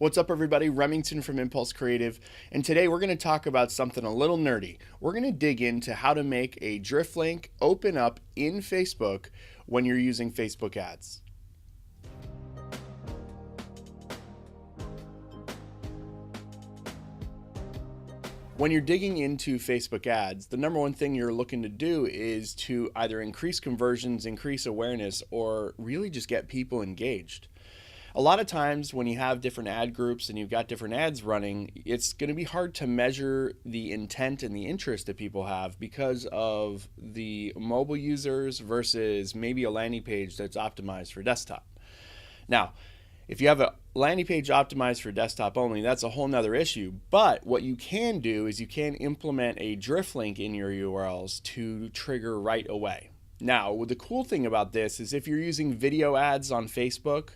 What's up, everybody? Remington from Impulse Creative, and today we're going to talk about something a little nerdy. We're going to dig into how to make a drift link open up in Facebook when you're using Facebook ads. When you're digging into Facebook ads, the number one thing you're looking to do is to either increase conversions, increase awareness, or really just get people engaged. A lot of times when you have different ad groups and you've got different ads running, it's going to be hard to measure the intent and the interest that people have because of the mobile users versus maybe a landing page that's optimized for desktop. Now, if you have a landing page optimized for desktop only, that's a whole nother issue. But what you can do is you can implement a drift link in your URLs to trigger right away. Now, the cool thing about this is if you're using video ads on Facebook,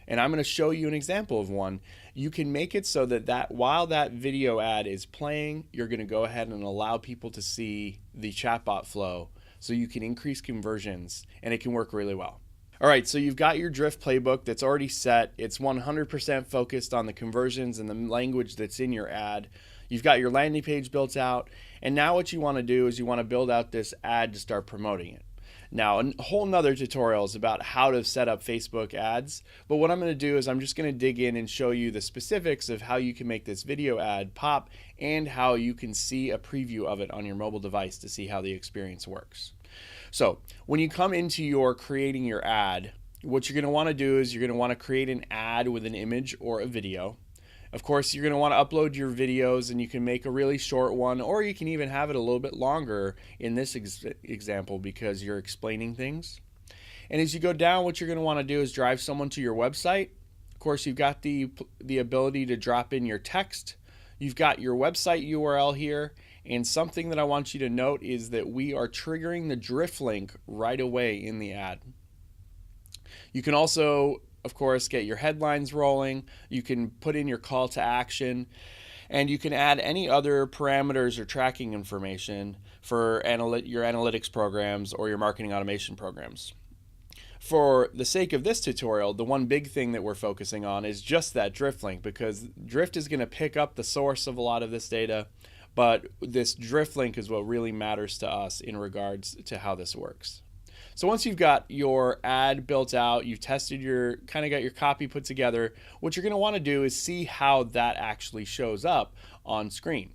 and I'm going to show you an example of one, you can make it so that while that video ad is playing, you're going to go ahead and allow people to see the chatbot flow so you can increase conversions, and it can work really well. All right, so you've got your drift playbook that's already set. It's 100% focused on the conversions and the language that's in your ad. You've got your landing page built out, and now what you want to do is you want to build out this ad to start promoting it. Now, a whole nother tutorial is about how to set up Facebook ads, but what I'm going to do is I'm just going to dig in and show you the specifics of how you can make this video ad pop and how you can see a preview of it on your mobile device to see how the experience works. So when you come into your creating your ad, what you're going to want to do is you're going to want to create an ad with an image or a video. Of course, you're going to want to upload your videos, and you can make a really short one, or you can even have it a little bit longer in this example because you're explaining things. And as you go down, what you're going to want to do is drive someone to your website. Of course, you've got the ability to drop in your text. You've got your website URL here, and something that I want you to note is that we are triggering the drift link right away in the ad. You can also, of course, get your headlines rolling. You can put in your call to action, and you can add any other parameters or tracking information for your analytics programs or your marketing automation programs. For the sake of this tutorial, the one big thing that we're focusing on is just that drift link, because Drift is going to pick up the source of a lot of this data, but this drift link is what really matters to us in regards to how this works. So once you've got your ad built out, you've tested got your copy put together, what you're going to want to do is see how that actually shows up on screen.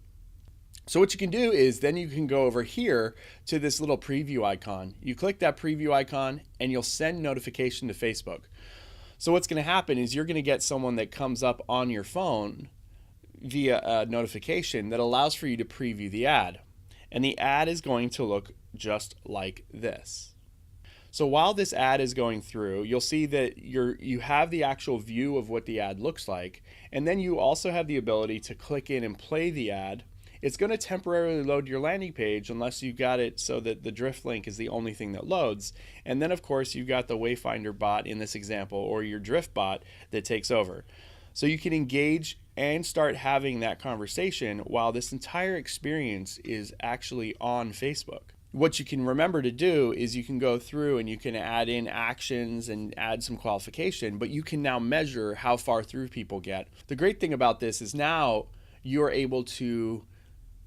So what you can do is then you can go over here to this little preview icon. You click that preview icon and you'll send notification to Facebook. So what's going to happen is you're going to get someone that comes up on your phone via a notification that allows for you to preview the ad. And the ad is going to look just like this. So while this ad is going through, you'll see that you have the actual view of what the ad looks like, and then you also have the ability to click in and play the ad. It's going to temporarily load your landing page unless you've got it so that the drift link is the only thing that loads. And then, of course, you've got the Wayfinder bot in this example, or your Driftbot that takes over. So you can engage and start having that conversation while this entire experience is actually on Facebook. What you can remember to do is you can go through and you can add in actions and add some qualification, but you can now measure how far through people get. The great thing about this is now you're able to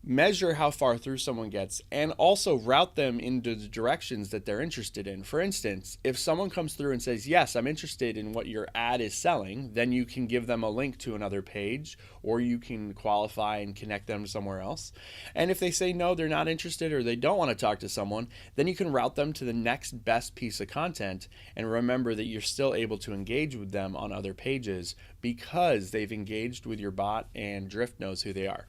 measure how far through someone gets and also route them into the directions that they're interested in. For instance, if someone comes through and says, yes, I'm interested in what your ad is selling, then you can give them a link to another page, or you can qualify and connect them to somewhere else. And if they say no, they're not interested, or they don't want to talk to someone, then you can route them to the next best piece of content. And remember that you're still able to engage with them on other pages because they've engaged with your bot and Drift knows who they are.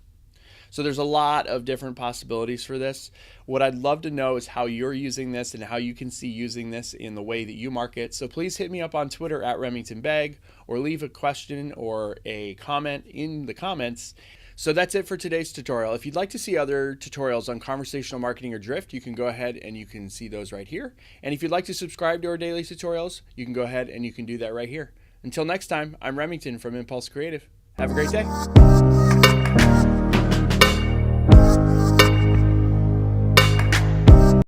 So there's a lot of different possibilities for this. What I'd love to know is how you're using this and how you can see using this in the way that you market. So please hit me up on Twitter at RemingtonBag, or leave a question or a comment in the comments. So that's it for today's tutorial. If you'd like to see other tutorials on conversational marketing or Drift, you can go ahead and you can see those right here. And if you'd like to subscribe to our daily tutorials, you can go ahead and you can do that right here. Until next time, I'm Remington from Impulse Creative. Have a great day.